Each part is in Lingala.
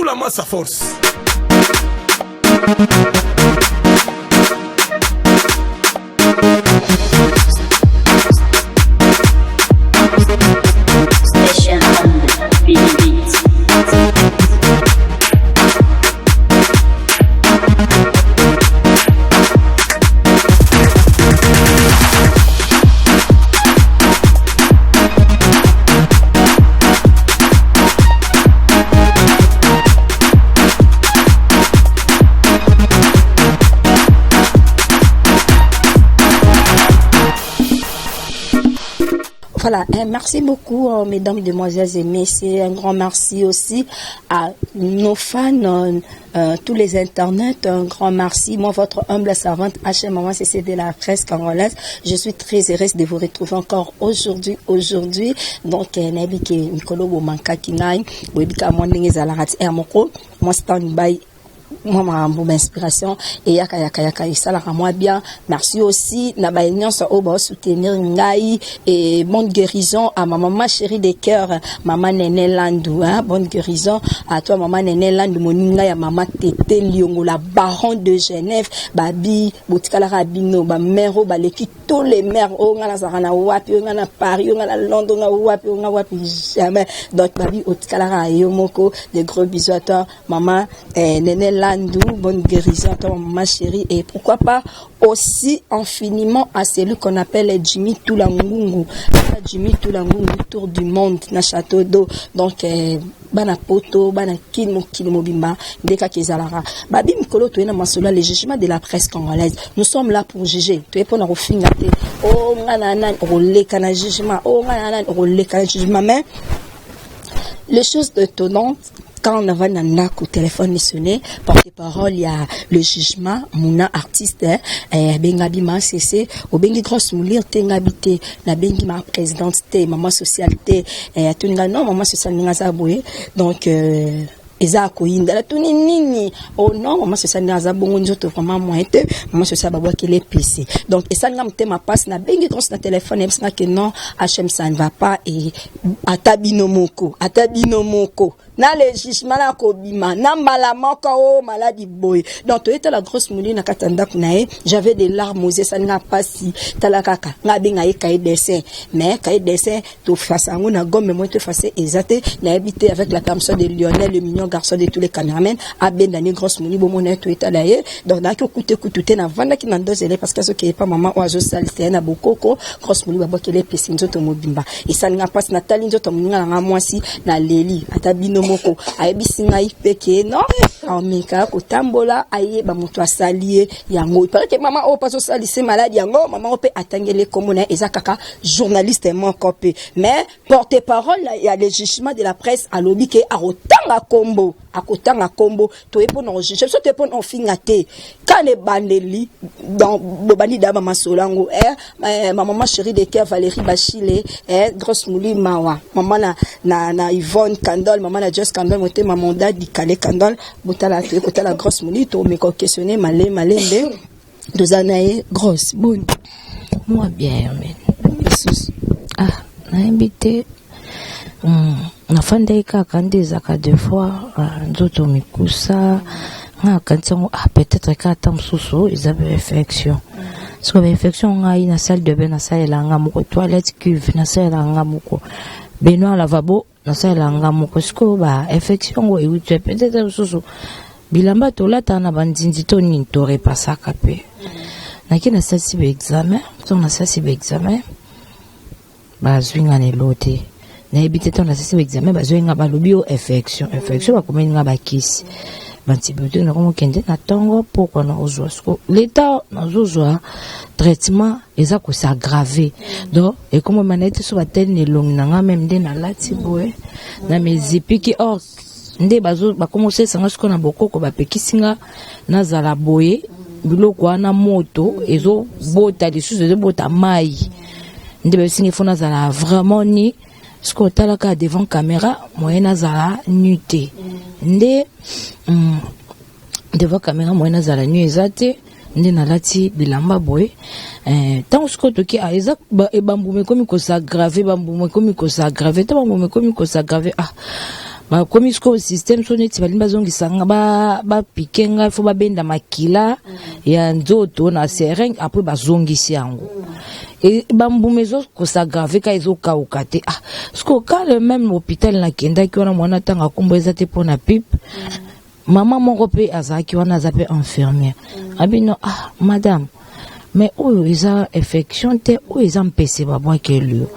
la masse à force. Session on beat. Voilà, merci beaucoup, mesdames, demoiselles et messieurs. Un grand merci aussi à nos fans, tous les internets. Un grand merci. Moi, votre humble servante, H. Maman CC de la presse congolaise. Je suis très heureuse de vous retrouver encore aujourd'hui. Donc, Nabiki Nikolo Bomanka Kinai, Webika Monding Zalarat Ermoko, moi stand-by. Moi ma inspiration et yaka ça la moi bien. Merci aussi na ba nyonso o ba soutenir ngai et bonne guérison à ma maman chérie de cœur, maman Néné Landou, hein, bonne guérison à toi maman Néné Landou, moninga ya maman Tété Liongo, la baron de Genève, babi botikala rabino ba mero ba leki tous les mères o ngana zakana wapi o ngana Paris o ngana Londres o wapi jamais. Donc babi botikala ra yomoko, des gros bisous à toi maman Néné Landou, bonne guérison à toi maman chérie, et pourquoi pas aussi infiniment à celui qu'on appelle Jimmy Toulangungu. Jimmy Toulangungu, tour du monde na château d'eau. Donc bana poto bana kilimo bimba ndeka kezalara babi mikolo to ena masola le jugement de la presse congolaise. Nous sommes là pour juger, to epona ko finga te o ngana nan o leka na jugement, o ngana nan o leka na jugement, mais les choses étonnantes. Quand on avait un téléphone sonné, porte-parole, il y a le jugement, mon artiste, Bengabi ma cessé, au Bengi grosse moulir, Tengabité, la Bengi ma présidente, maman socialité, non, maman socialité, donc, eza koyinda la tuni nini oh non maman c'est ça naza bongo nzoto vraiment moite maman c'est ça babwa kele PC. Donc et ça ngam tema passe na bengi grosse na téléphone et ça que non HM ça ne va pas et atabino moko na le jugement na kobima na mbala moko o maladi boy. Donc to était la grosse mouli na katanda kunae, j'avais des larmes aux yeux, ça n'a pas si talakaka nga benga e cahier dessin, mais cahier dessin to face ango na gomme moi te face exacté na habité avec la permission de Lionel, le mignon garçon de tous les caméramans a ben dans une grosse mouli bon mon to était là. Donc na ko kuté na vanda ki na dozele parce que ce qui est pas maman oazo salté na bokoko grosse mouli babo kele pesi nzoto mobimba et ça n'a pas na tali nzoto moninga na mwasi na leli atabino moko ayebisi ngai peke non ameka kotambola ayeba moto asalié yango parce que maman o pas salissé malade yango maman pe atangele komona eza kaka journaliste mon copé mais porte-parole il y a le jugement de la presse à lobby ke akotanga kombo to epona juger so to epona on fingate quand les bandeli dans bobani da maman solango maman chérie de cœur Valérie Bachile grosse mouli mawa maman na Yvonne Candol maman na Just Candol moté maman da di Calais Candol botala to écouter la grosse mouli to me questionner malembe deux années grosse bonne moi bien mais Jesus na invité na fanda kaka ndezaka deux fois nzoto mikusa nga kantsongo peut-être ka tamsusu ils avaient infection parce que infection nga ina salle de bain na salle la nga moko toilette cuve na salle la nga moko benoît lavabo na salle la nga moko sko ba infection ngo euti peut-être susu bilamba tolata na bandindi to ni tore pasaka pe na kina sasi be examen ba zwinga ne lote na ebité ton assisté examen ba zwinga ba lobio infection ba komenga ba kisi bantibiotique na komo kende na tongo pourquoi na ozwa sko l'état na ozwa traitement eza ko s'aggraver donc et comme manete so batel ne long na même de na lati boy na mezipiki or nde bazo ba commencer sanga sko na bokoko ba pekisinga na zala boye biloko na moto ezo bota des choses de bota mai nde ba singi fona zala vraiment ni ce qu'on t'a là devant caméra moyen nazala nuité nde devant caméra moyen nazala nu ezate nde nalati bilamba boy tant ce que toki a ezak bambume komi ko s'aggraver ta bambume komi ko s'aggraver ba komi sko système so neti balimba zongisanga ba pikenga fo ba benda makila ya nzoto na seringue après bazongisi yango et bambumezo ko s'aggraver ka ezo kauka te sko ka le même hôpital na kenda ki wana mwana tanga kombo ezate pona pipe maman moko pe azaki wana azape infirmière abino madame mais oyo eza infection te oyo eza mpese babwaki elio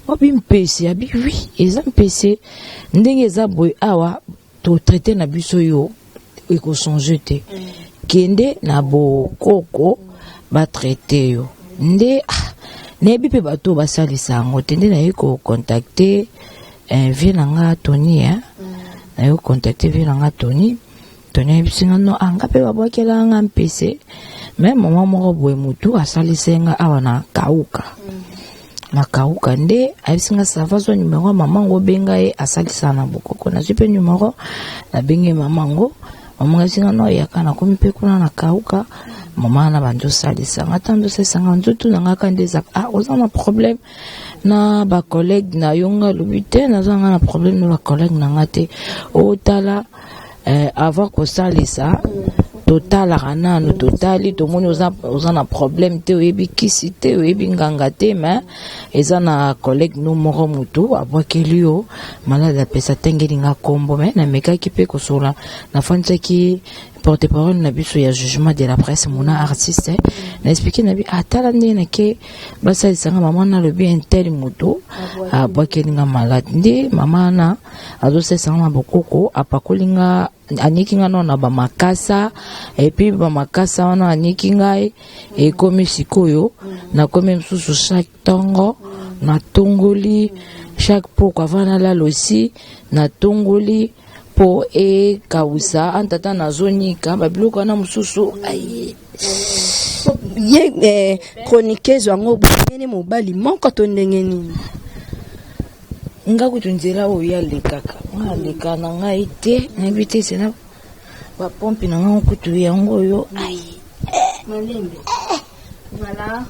obi mpese abi oui eza mpese ndenge eza boye awa to traité na biso yo ekochange te kende na bokoko batraité yo nde neyebi mpe bato basalisa yango te nde naye kocontacte vie na nga Tony naye kocontacte vie na nga Tony ayebisinga no anga mpe babwakela nga mpese me mama moko boye mutu asalisenga awa na kauka nde ayebisinga sava so numero mamango benga ye asalisa na bokoko nazwi mpe numero nabenge mamango ayebisinga no yaka nakomi mpe kuna na kauka mama na banjo salisanga ata ndosesanga nzoto na ngaka nde ezaka oza na problème na bacollègue na yonga lobi te nazanga na problème na bacollègue na nga te otala avant kosalisa totalaka nanu totali tomoni oza na problème te oyebi kisi te oyebi nganga te me eza na collègue no moko mutu abwakeli yo malade apesa tengelinga kombo me namekaki mpe kosola nafandisaki porte-parole na biso ya jugement de la presse mona artiste na expliqué na bi atala ndenge nake basalisanga mama na lobi intel mutu abwakelinga malade nde mama na azosesanga na bokoko apakolinga anikinga no na bamakasa epi bamakasa wana aniki ngai ekomi sikoyo nakomi msusu chaque tongo na tongoli chaque poko avant nalala aussi na tongoli po kausa antata nazonika babiloko wana mosusu ye chroniqueuse yango bonyene mobali moko to ndenge nini nga kutu nzela oyo yalekaka aleka na ngai te nayebi te sena bapompi na ngai kutu yango oyo voilà.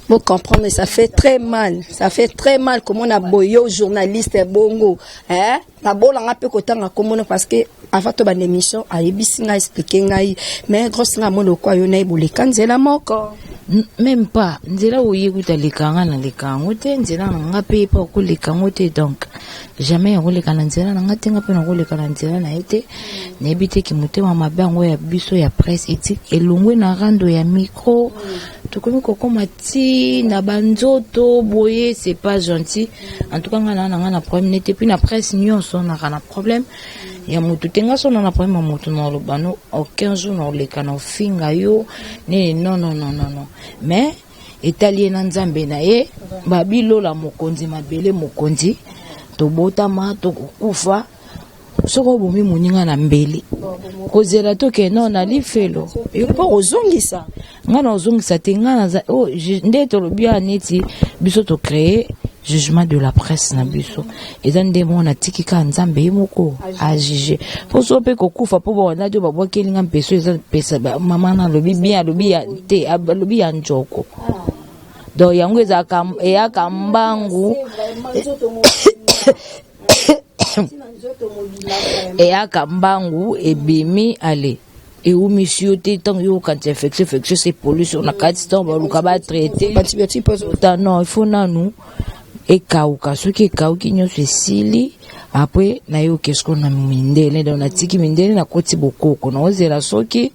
Vous comprenez, ça fait très mal. Ça fait très mal comme on a boyo journaliste bongo. Hein? La bola nga pe kotanga comme parce que avant to ban émission a ebisinga expliquer ngai mais grosse nga mo lokwa yo na ibole kanzela moko. Même pas nzela oye kuta lekanga na lekango te nzela nga pe pa ko lekango te donc jamais on le kana nzela nga te nga pe na ko le kana nzela na ete nebi te ki mutema mabango ya biso ya presse éthique elongwe na rando ya micro tokomi kokoma ti na banzoto boye c'est pas gentil en tout cas nga na problème n'était puis na presse nyonso na kana problème ya mutu tenga so na problème mutu na lobano aucun jour na le kana finga yo non mais italien na nzambe na ye babilo la mokonzi mabele mokonzi tobotama tokufa soko bomi muninga na mbeli kozela toke non na lifelo po ozongisa nga na ozongisa te nga na nde tolobia neti biso to créer jugement de la presse na biso eza nde mona tikika nzambe ye moko a juger po so pe kokufa po bona jo babwakelinga mpeso eza pesa mama na lobi bien lobi ya te lobi ya njoko donc yango ezaka mbangu eyaka mbangu ebimi ale eumisi te tant yo quand infection c'est pollution na kati temps baluka ba traiter antibiotique non il faut nanu ekauka soki ekauki nyonso esili après na yo qu'est-ce qu'on a mindele donc na tiki mindele na koti bokoko na ozela soki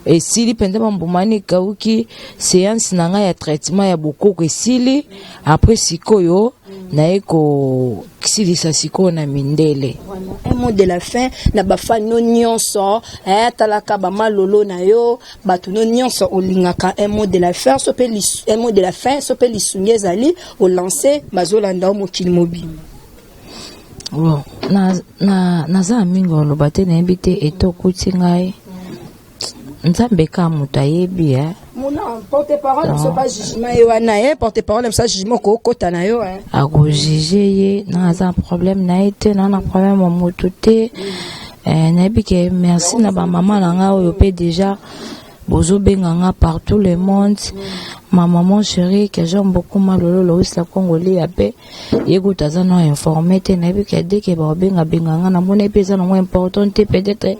esili penda bambumani ekauki séance na nga ya traitement ya bokoko esili après sikoyo na eko kisilisa sikoyo na mindele. Un mot de la fin na bafano nyonso talaka ba malolo na yo batu no nyonso olingaka un mot de la fin so pe un mot de la fin so pe lisungeza ali o lancer bazolanda mo kilimobi. Bon na za mingo lobate na ebite etokuti ngai nzambe ka muta yebi Mon porte-parole, c'est pas jugement et wana porte-parole, ça jugement ko kota na yo a ko juger ye na za problème na été na problème mo tuté na bike merci na ba maman na nga oyo pe déjà bozo benga nga partout le monde ma maman chérie que j'aime beaucoup malolo Lois la Congolais ape écoute ça non informé te na bi que dès que ba benga benga na mona pesa no important te peut-être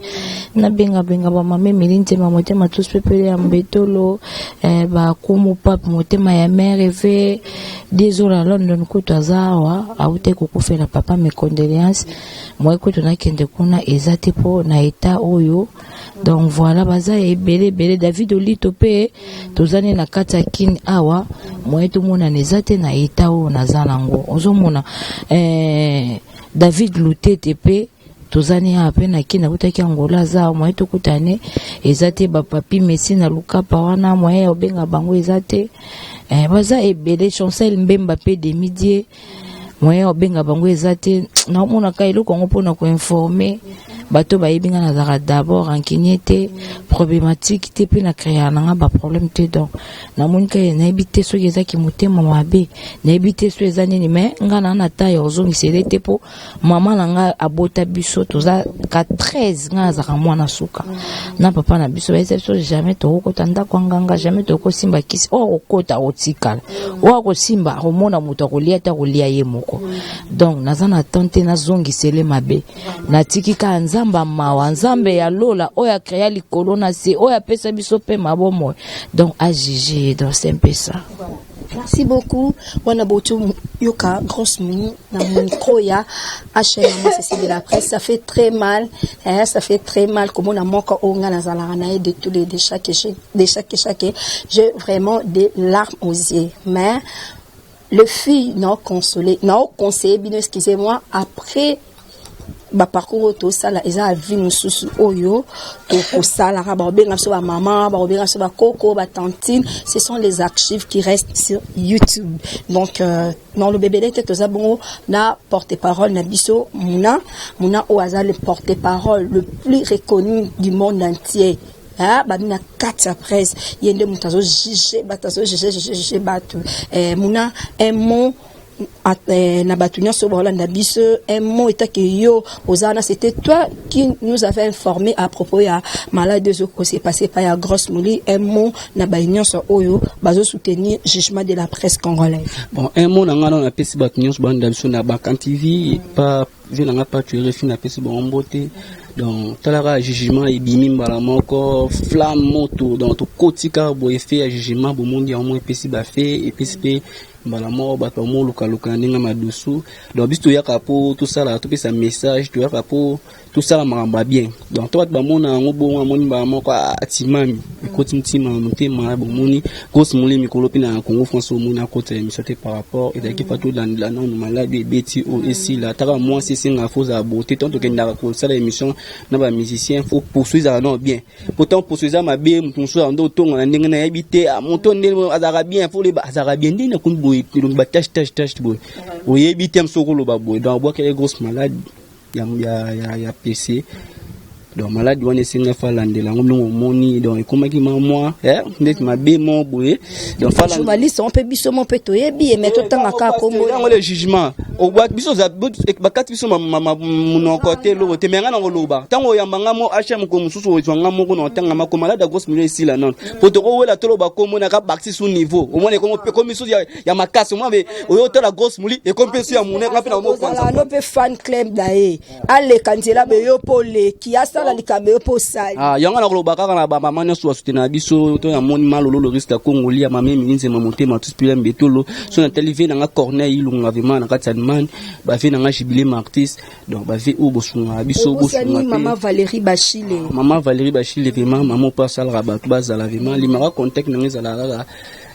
na benga ba mama milinte ma motema tous pepele ya mbetolo ba kumu pap motema ya mère ve désolé London kutazawa aute kokufela papa mes condoléances moi écoute na kende kuna ezate po na état oyo. Donc voilà, baza ebele David Olito pe tozane na kata kin awa moi tout mona nezate na etao na zanango ozomona David Lutete pe tozane ape na kina kutaki Angola za moi to kutane ezate ba papi Messi na luka pa wana moi obenga bango ezate baza ebele Chancel Mbemba pe de midi moi obenga bango ezate na mona kailo kongo pona ko informer bato ba yebinga na zara d'abord inquiété problématique te pe na créer na ba problème te donc na monika na ebité so yeza ki motema mabe na ebité so yeza nini mais ngana na ta ya ozongi selete po mama nanga abota biso toza ka 13 nga zara mwana suka na papa na biso ba so jamais to ko tanda kwanganga jamais to ko simba kisi o ko ta otikala o ko simba o mona muto ko lia ta ko lia ye moko donc nazana tante na zongi sele mabe na tikika nzamba mawa nzambe ya lola oya créa likolo na se oya pesa biso pe mabomo donc à juger donc c'est un peu ça. Merci beaucoup. Wana botu yoka grosse mini na micro ya HM c'est de la presse, ça fait très mal ça fait très mal comme on a manqué au ngana zalarana de tous les de chaque j'ai vraiment des larmes aux yeux mais le fille non consolé non conseillé bien excusez-moi après ba parcours to sala eza vie mususu oyo to ko sala ba obenga so ba maman ba obenga so ba koko ba tantine ce sont les archives qui restent sur YouTube donc dans le bébé tete to za bongo na porte-parole na biso muna o aza le porte-parole le plus reconnu du monde entier na kata presse yende mutazo jige batazo jige batu muna un mot na batunya so Rolanda biso un mot eta que yo ozana c'était toi qui nous avait informé à propos ya malade de ce qui s'est passé par ya grosse mouli un mot na baignon so oyo bazo soutenir jugement de la presse congolaise bon un mot na ngana na pesi batunyo so banda biso na Bakan TV pas vu na pas tu refi na pesi bon beauté donc talara jugement ebimi mbala moko flamme moto donc to kotika bo effet jugement bo monde ya mo pesi ba fait et pesi mbala moko bato mo luka ndinga madusu donc biso ya kapo tout ça là tout ça message tu ya kapo tout ça maramba bien donc toi ba mona ngobo ngomoni ba moko atimami ikoti mtima mutema bo moni grosse moli mikolo pina Congo France mona côté émission par rapport et qui fatou dans la non maladie beti o ici là tara moi c'est singa faux à beauté tant que na ko ça l'émission na ba musicien faut poursuivre non bien pourtant poursuivre ma bien mutunso ando tonga ndinga na habité à monton azara bien faut les azara bien ndina kun donc ba tâche boy oye bitem sokolo ba boy donc bois quelle grosse malade ya PC donc malade wana singa falande la ngomlo moni donc komaki moi net ma be mon boy donc falande journaliste on peut biso mon peto yebi mais tout temps aka komo le jugement o bois biso za bakati biso mama mon côté lo te menga na ngoloba tango yambanga mo HM ko mususu ozwanga mo ko no tanga ma ko malade grosse milieu ici là non pour te wela tolo ba komo na ka bakti sous niveau au moins comme biso ya makasi moi mais oyo to la grosse muli et comme biso ya mona ka pena mo kwanza no pe fan club dae ale kanzela be yo pole ki la likabe po sali yanga na koloba kaka na ba mama nyo so soutenir biso to ya moni malolo le risque Congolia mama minze mamonte ma tous pile mbetolo so na television na Corneille ilunga vraiment na katsanman ba fe na Jubilé Martis donc ba fe o bosunga biso bosunga maman Valérie Bachile vraiment maman pas sala rabat bazala vraiment limara contact na ngezala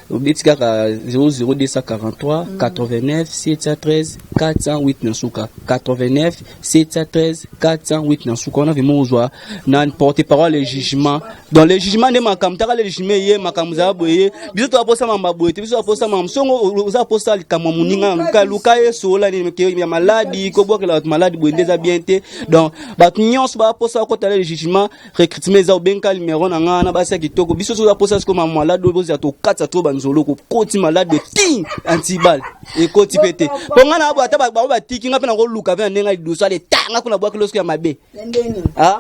Obetika 00243 89 713 408 Nansuka 89 713 408 Nansuka on a vraiment ozoa na porte-parole le jugement dans le jugement de makamtaka le jugement ye makamza boye biso to aposa mamba boye biso aposa mam songo oza aposa kama muninga luka yeso la ni ya maladi ko boka la maladi boye ndeza bien te donc bat nyons ba aposa ko tala le jugement recrutement za obenka numéro na ngana ba sa kitoko biso so aposa ko mama maladi boye za to katsa to nzolo ko koti malade ting antibal e koti pete ponga na abo ata ba tiki nga pe na ko luka ve ndenga iduso ale tanga kuna bwa kilosko ya mabe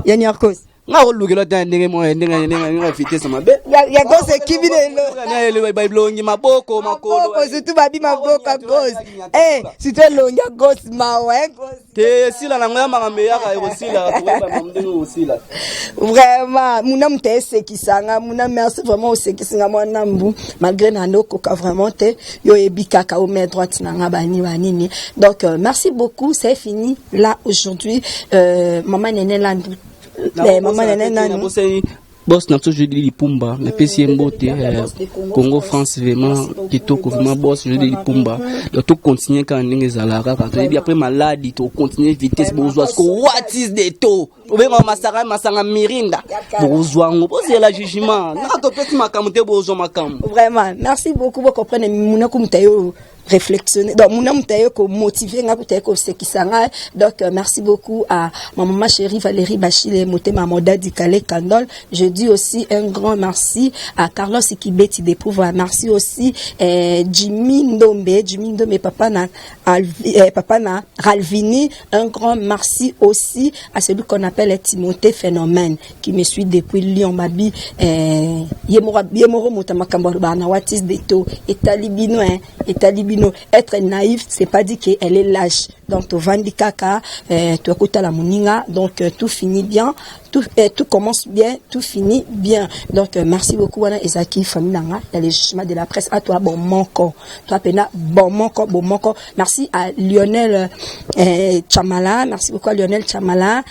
yani akos nga olukelo ta ndenge mo ndenge vitesse mabe ya gose kibile lo ba blongi maboko makolo surtout babi maboko gose surtout longi gose mawe te sila na ngoya makambe yaka ekosila tokoyeba mamndenge osila vraiment muna mutese kisanga muna merci vraiment osekisinga mwana mbu malgré nando koka vraiment te yo ebikaka au main droite na nga bani banini donc merci beaucoup c'est fini là aujourd'hui maman nene landu maman nene nanu boss na toujours dit Lipumba na pesi mbote Congo France vraiment kitoko vraiment boss je dis Lipumba to continuer quand ndenge zalaka et puis après maladie to continuer vitesse bozwa ko what is the to obenga masanga mirinda bozwa ngo bosi la jugement na to pesi makamute bozwa makambo vraiment merci beaucoup vous comprenez muna kumtayo réflexionner donc mon amtayo ko motiver nga kutaye ko sekisanga donc merci beaucoup à ma maman chérie Valérie Bachile motema moda di Kale Kandol. Je dis aussi un grand merci à Carlos Ikibeti de pouvoir merci aussi Jimmy Ndombe papa na Ralvini, un grand merci aussi à celui qu'on appelle Timothée Phénomène qui me suit depuis Lyon Babi yemoro motamakambo bana watis deto etalibino être naïf c'est pas dit qu'elle est lâche donc to vandi kaka to écoute la moninga donc tout finit bien tout commence bien tout finit bien donc merci beaucoup wana Ezaki famille nanga il y a les jugements de la presse à toi bon monko toi pena bon monko merci à Lionel Chamala merci beaucoup à Lionel Chamala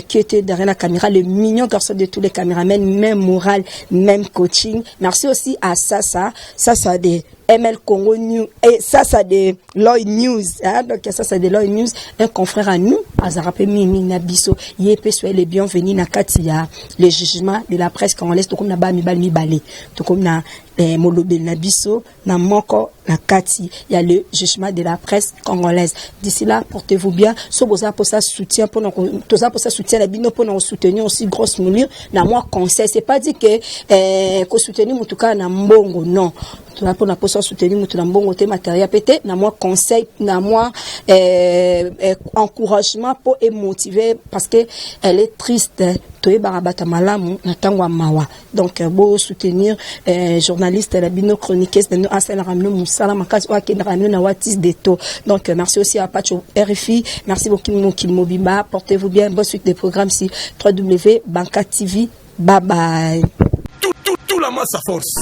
qui était derrière la caméra le mignon garçon de tous les caméramans même moral même coaching merci aussi à Sasa des ML Congo News et ça de Loy News hein? Donc ça c'est de Loy News un confrère à nous Azarape Mimi Nabiso yepe soyez les bienvenus na katia le jugement de la presse congolaise to comme na ba mi balé to comme na molobe Nabiso na moko na kati il y a le jugement de la presse congolaise d'ici là portez-vous bien so boza pour ça soutien pour soutien la bino pour nous soutenir aussi grosse moulure na moi conseil c'est pas dit que ko soutenir mutuka na mbongo non pour na posa soutenir mutu na mbongo te matériel pété na moi conseil na moi encouragement pour et motiver parce que elle est triste toye barabata malamu na tangwa mawa donc beau soutenir journaliste la bino chroniqueuse de nous asala ramno musala makasi wa ke ramno na watis deto donc merci aussi à Pacho RFI merci beaucoup Mobimba portez-vous bien bonne suite des programmes si www.banka TV bye bye tout la masse à force.